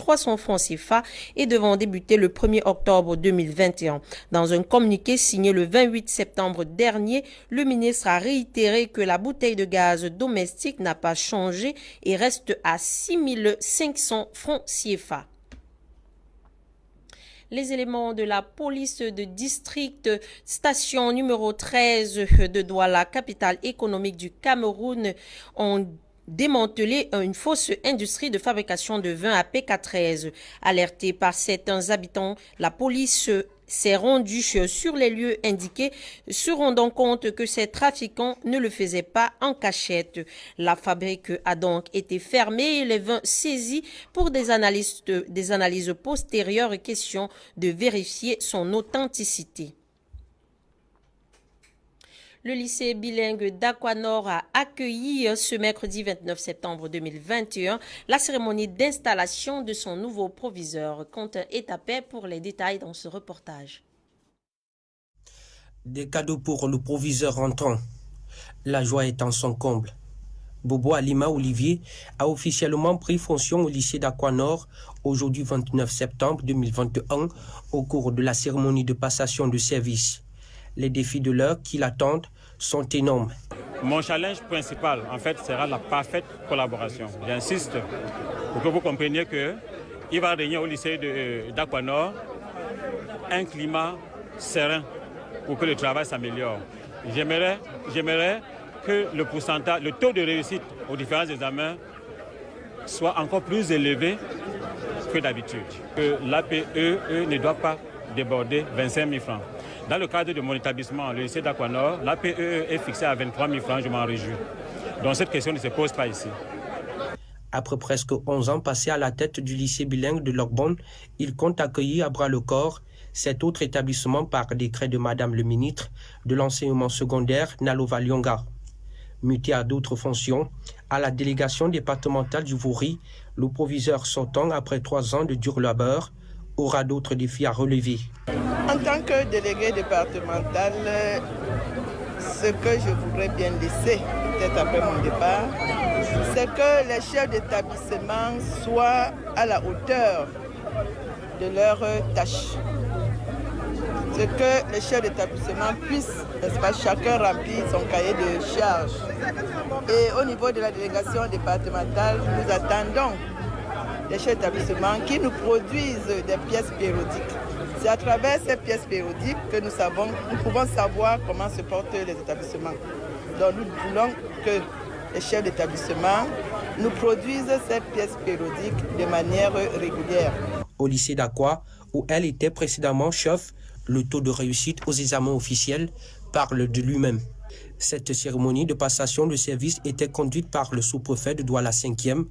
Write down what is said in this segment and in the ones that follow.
300 francs CFA et devant débuter le 1er octobre 2021. Dans un communiqué signé le 28 septembre dernier, le ministre a réitéré que la bouteille de gaz domestique n'a pas changé et reste à 6 500 francs CFA. Les éléments de la police de district station numéro 13 de Douala, capitale économique du Cameroun, ont démantelé une fausse industrie de fabrication de vin à PK13. Alertée par certains habitants, la police s'est rendue sur les lieux indiqués, se rendant compte que ces trafiquants ne le faisaient pas en cachette. La fabrique a donc été fermée et les vins saisis pour des analyses postérieures, question de vérifier son authenticité. Le lycée bilingue d'Aquanor a accueilli ce mercredi 29 septembre 2021 la cérémonie d'installation de son nouveau proviseur. Compte Etapé pour les détails dans ce reportage. Des cadeaux pour le proviseur entrant. La joie est en son comble. Bobo Alima Olivier a officiellement pris fonction au lycée d'Aquanor aujourd'hui 29 septembre 2021 au cours de la cérémonie de passation de service. Les défis de l'heure qui l'attendent sont énormes. Mon challenge principal, en fait, sera la parfaite collaboration. J'insiste pour que vous compreniez qu'il va régner au lycée d'Aquanor un climat serein pour que le travail s'améliore. J'aimerais que le pourcentage, le taux de réussite aux différents examens soit encore plus élevé que d'habitude. Que l'APE ne doit pas déborder 25 000 francs. Dans le cadre de mon établissement, le lycée d'Aquanor, l'APE est fixé à 23 000 francs, je m'en réjouis. Donc cette question ne se pose pas ici. Après presque 11 ans passés à la tête du lycée bilingue de Logbon, il compte accueillir à bras-le-corps cet autre établissement par décret de Madame le ministre de l'enseignement secondaire, Nalova Lyonga. Muté à d'autres fonctions, à la délégation départementale du Vouri, le proviseur sortant après 3 ans de dur labeur aura d'autres défis à relever. En tant que délégué départemental, ce que je voudrais bien laisser, peut-être après mon départ, c'est que les chefs d'établissement soient à la hauteur de leurs tâches. C'est que les chefs d'établissement puissent, n'est-ce pas, chacun remplir son cahier de charges. Et au niveau de la délégation départementale, nous attendons les chefs d'établissement qui nous produisent des pièces périodiques. C'est à travers ces pièces périodiques que nous pouvons savoir comment se portent les établissements. Donc nous voulons que les chefs d'établissement nous produisent ces pièces périodiques de manière régulière. Au lycée d'Aqua, où elle était précédemment chef, le taux de réussite aux examens officiels parle de lui-même. Cette cérémonie de passation de service était conduite par le sous-préfet de Douala 5e,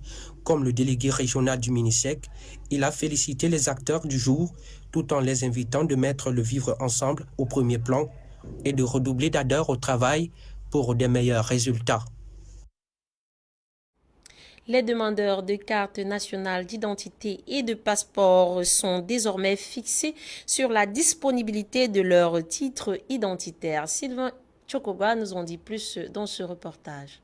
comme le délégué régional du MINISEC. Il a félicité les acteurs du jour, tout en les invitant de mettre le vivre ensemble au premier plan et de redoubler d'ardeur au travail pour des meilleurs résultats. Les demandeurs de cartes nationales d'identité et de passeport sont désormais fixés sur la disponibilité de leurs titres identitaires. Sylvain Chokoba nous en dit plus dans ce reportage.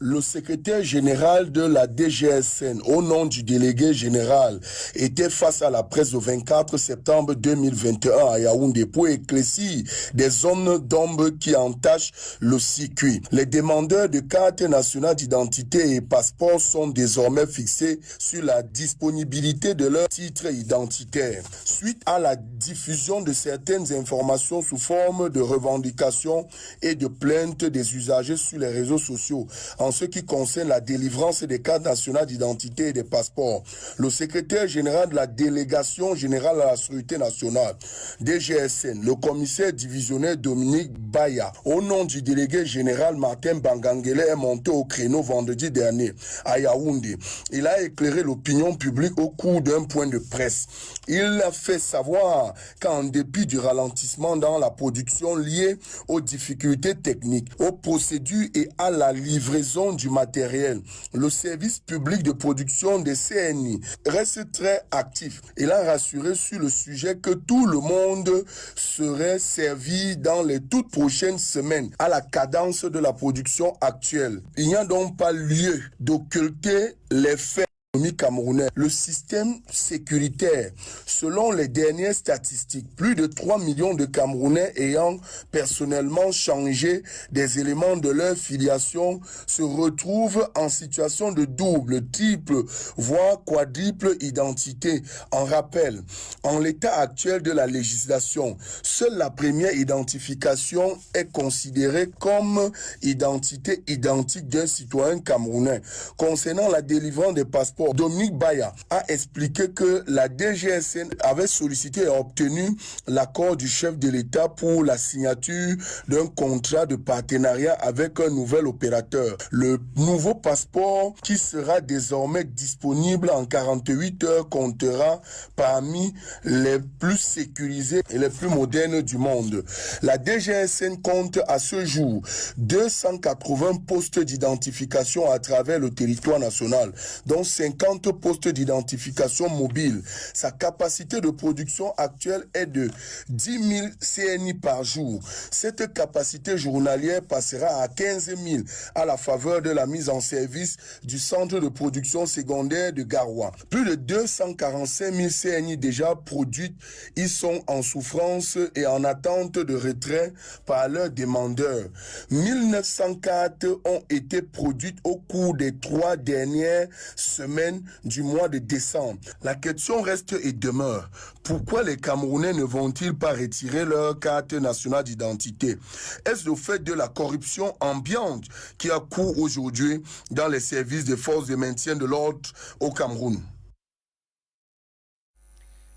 Le secrétaire général de la DGSN, au nom du délégué général, était face à la presse le 24 septembre 2021 à Yaoundé pour éclaircir des zones d'ombre qui entachent le circuit. Les demandeurs de cartes nationales d'identité et passeports sont désormais fixés sur la disponibilité de leurs titres identitaires. Suite à la diffusion de certaines informations sous forme de revendications et de plaintes des usagers sur les réseaux sociaux, en ce qui concerne la délivrance des cartes nationales d'identité et des passeports, le secrétaire général de la délégation générale à la sécurité nationale, DGSN, le commissaire divisionnaire Dominique Baya, au nom du délégué général Martin Bangangele, est monté au créneau vendredi dernier à Yaoundé. Il a éclairé l'opinion publique au cours d'un point de presse. Il a fait savoir qu'en dépit du ralentissement dans la production lié aux difficultés techniques, aux procédures et à la livraison du matériel, le service public de production des CNI reste très actif. Il a rassuré sur le sujet que tout le monde serait servi dans les toutes prochaines semaines à la cadence de la production actuelle. Il n'y a donc pas lieu d'occulter les faits. camerounais. Le système sécuritaire, selon les dernières statistiques, plus de 3 millions de Camerounais ayant personnellement changé des éléments de leur filiation se retrouvent en situation de double, triple, voire quadruple identité. En rappel, en l'état actuel de la législation, seule la première identification est considérée comme identité identique d'un citoyen camerounais. Concernant la délivrance des passeports, Dominique Baya a expliqué que la DGSN avait sollicité et obtenu l'accord du chef de l'État pour la signature d'un contrat de partenariat avec un nouvel opérateur. Le nouveau passeport qui sera désormais disponible en 48 heures comptera parmi les plus sécurisés et les plus modernes du monde. La DGSN compte à ce jour 280 postes d'identification à travers le territoire national, dont 50 postes d'identification mobile. Sa capacité de production actuelle est de 10 000 CNI par jour. Cette capacité journalière passera à 15 000 à la faveur de la mise en service du centre de production secondaire de Garoua. Plus de 245 000 CNI déjà produites, ils sont en souffrance et en attente de retrait par leurs demandeurs. 1904 ont été produites au cours des 3 dernières semaines du mois de décembre. La question reste et demeure. Pourquoi les Camerounais ne vont-ils pas retirer leur carte nationale d'identité? Est-ce le fait de la corruption ambiante qui a cours aujourd'hui dans les services des forces de maintien de l'ordre au Cameroun?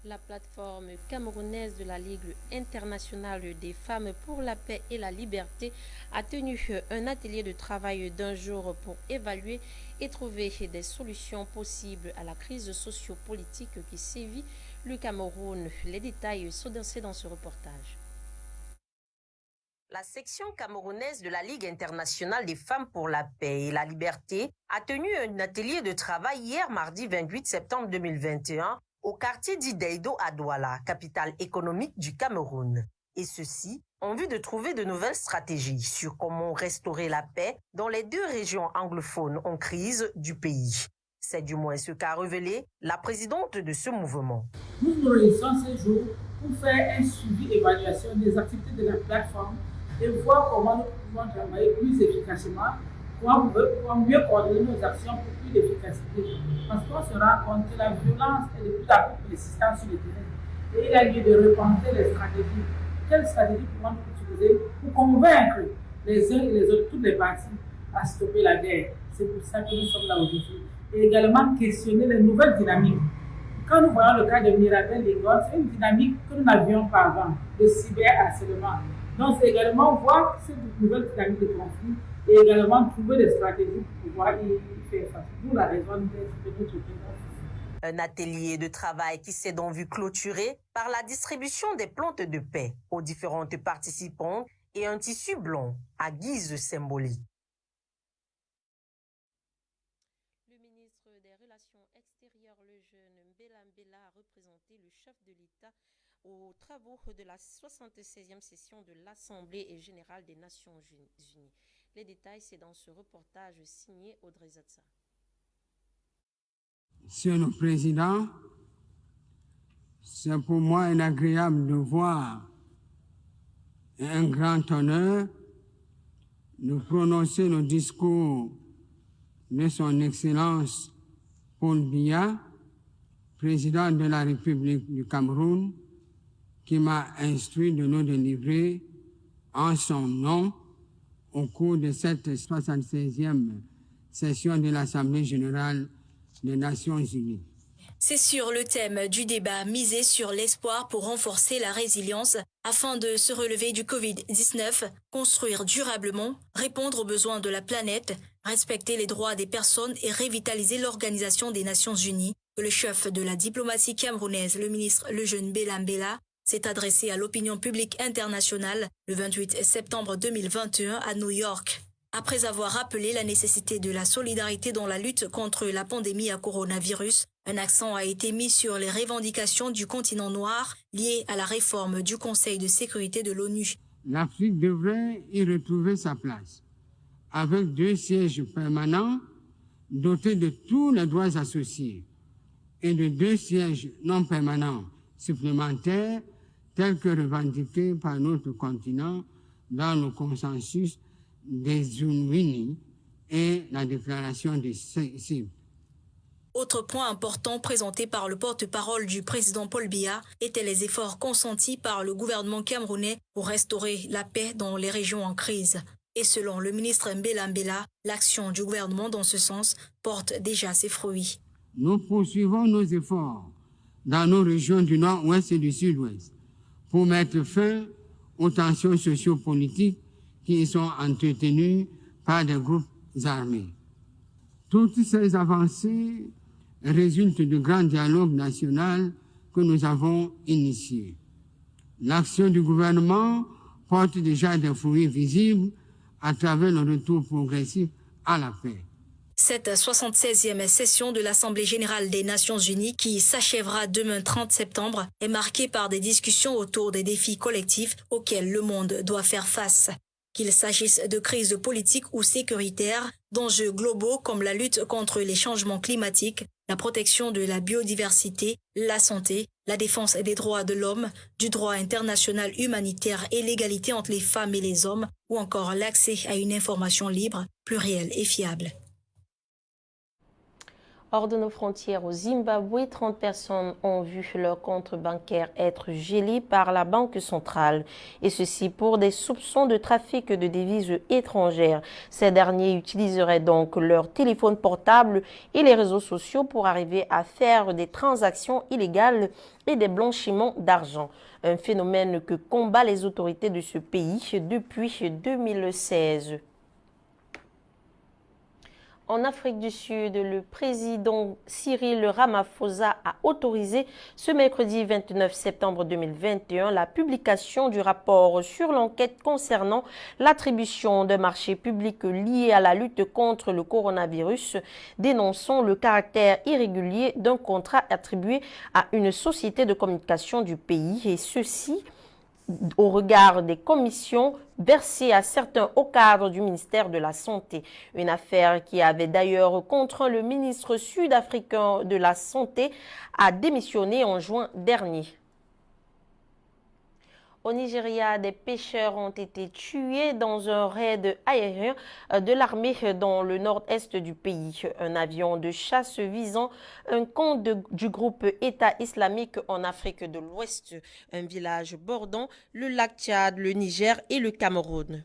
La plateforme camerounaise de la Ligue internationale des femmes pour la paix et la liberté a tenu un atelier de travail d'1 jour pour évaluer et trouver des solutions possibles à la crise socio-politique qui sévit le Cameroun. Les détails sont dans ce reportage. La section camerounaise de la Ligue internationale des femmes pour la paix et la liberté a tenu un atelier de travail hier mardi 28 septembre 2021 au quartier d'Ideido à Douala, capitale économique du Cameroun. Et ceci en vue de trouver de nouvelles stratégies sur comment restaurer la paix dans les 2 régions anglophones en crise du pays. C'est du moins ce qu'a révélé la présidente de ce mouvement. Nous nous réunissons ce jour pour faire un suivi évaluation des activités de la plateforme et voir comment nous pouvons travailler plus efficacement, pour mieux coordonner nos actions pour plus d'efficacité. Parce qu'on se rend compte que la violence est de plus en plus persistante sur le terrain. Et il a lieu de repenser les stratégies. Quelles stratégies pouvons-nous utiliser pour convaincre les uns et les autres, toutes les parties, à stopper la guerre? C'est pour ça que nous sommes là aujourd'hui. Et également questionner les nouvelles dynamiques. Quand nous voyons le cas de Mirabel Lingol, c'est une dynamique que nous n'avions pas avant, le cyberharcèlement. Donc c'est également voir cette nouvelle dynamique de conflit et également trouver des stratégies pour pouvoir y faire face. D'où la raison d'être de notre présence. Un atelier de travail qui s'est donc vu clôturé par la distribution des plantes de paix aux différentes participantes et un tissu blanc à guise symbolique. Le ministre des Relations extérieures, le jeune Mbela Mbela, a représenté le chef de l'État aux travaux de la 76e session de l'Assemblée générale des Nations Unies. Les détails, c'est dans ce reportage signé Audrey Zatsa. Monsieur le Président, c'est pour moi un agréable devoir et un grand honneur de prononcer le discours de son Excellence Paul Biya, président de la République du Cameroun, qui m'a instruit de nous délivrer en son nom au cours de cette 76e session de l'Assemblée générale des Nations Unies. C'est sur le thème du débat misé sur l'espoir pour renforcer la résilience afin de se relever du Covid-19, construire durablement, répondre aux besoins de la planète, respecter les droits des personnes et revitaliser l'Organisation des Nations Unies que le chef de la diplomatie camerounaise, le ministre le jeune Mbela Mbela, s'est adressé à l'opinion publique internationale le 28 septembre 2021 à New York. Après avoir rappelé la nécessité de la solidarité dans la lutte contre la pandémie à coronavirus, un accent a été mis sur les revendications du continent noir liées à la réforme du Conseil de sécurité de l'ONU. L'Afrique devrait y retrouver sa place, avec 2 sièges permanents doté de tous les droits associés et de 2 sièges non permanents supplémentaires tels que revendiqués par notre continent dans le consensus des Unis et la déclaration des cibles. Autre point important présenté par le porte-parole du président Paul Biya étaient les efforts consentis par le gouvernement camerounais pour restaurer la paix dans les régions en crise. Et selon le ministre Mbela Mbela, l'action du gouvernement dans ce sens porte déjà ses fruits. Nous poursuivons nos efforts dans nos régions du Nord-Ouest et du Sud-Ouest pour mettre fin aux tensions sociopolitiques qui y sont entretenues par des groupes armés. Toutes ces avancées résultent du grand dialogue national que nous avons initié. L'action du gouvernement porte déjà des fruits visibles à travers le retour progressif à la paix. Cette 76e session de l'Assemblée générale des Nations unies, qui s'achèvera demain 30 septembre, est marquée par des discussions autour des défis collectifs auxquels le monde doit faire face. Qu'il s'agisse de crises politiques ou sécuritaires, d'enjeux globaux comme la lutte contre les changements climatiques, la protection de la biodiversité, la santé, la défense des droits de l'homme, du droit international humanitaire et l'égalité entre les femmes et les hommes, ou encore l'accès à une information libre, plurielle et fiable. Hors de nos frontières au Zimbabwe, 30 personnes ont vu leur compte bancaire être gelé par la Banque centrale. Et ceci pour des soupçons de trafic de devises étrangères. Ces derniers utiliseraient donc leur téléphone portable et les réseaux sociaux pour arriver à faire des transactions illégales et des blanchiments d'argent. Un phénomène que combattent les autorités de ce pays depuis 2016. En Afrique du Sud, le président Cyril Ramaphosa a autorisé ce mercredi 29 septembre 2021 la publication du rapport sur l'enquête concernant l'attribution de marchés publics liés à la lutte contre le coronavirus, dénonçant le caractère irrégulier d'un contrat attribué à une société de communication du pays, et ceci au regard des commissions versées à certains hauts cadres du ministère de la Santé. Une affaire qui avait d'ailleurs contraint le ministre sud-africain de la Santé à démissionner en juin dernier. Au Nigeria, des pêcheurs ont été tués dans un raid aérien de l'armée dans le nord-est du pays. Un avion de chasse visant un camp du groupe État islamique en Afrique de l'Ouest, un village bordant le lac Tchad, le Niger et le Cameroun.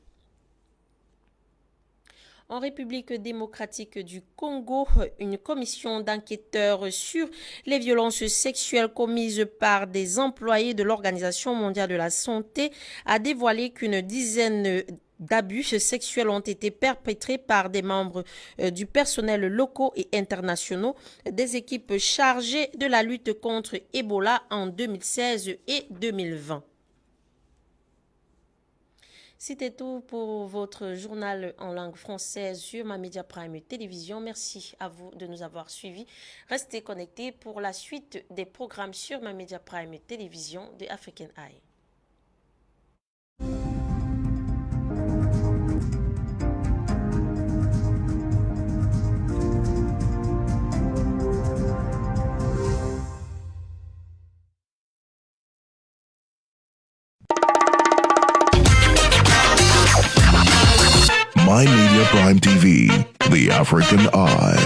En République démocratique du Congo, une commission d'enquêteurs sur les violences sexuelles commises par des employés de l'Organisation mondiale de la santé a dévoilé qu'une dizaine d'abus sexuels ont été perpétrés par des membres du personnel locaux et internationaux des équipes chargées de la lutte contre Ebola en 2016 et 2020. C'était tout pour votre journal en langue française sur MyMedia Prime Télévision. Merci à vous de nous avoir suivis. Restez connectés pour la suite des programmes sur MyMedia Prime Télévision de African Eye. MyMedia Prime TV, the African Eye.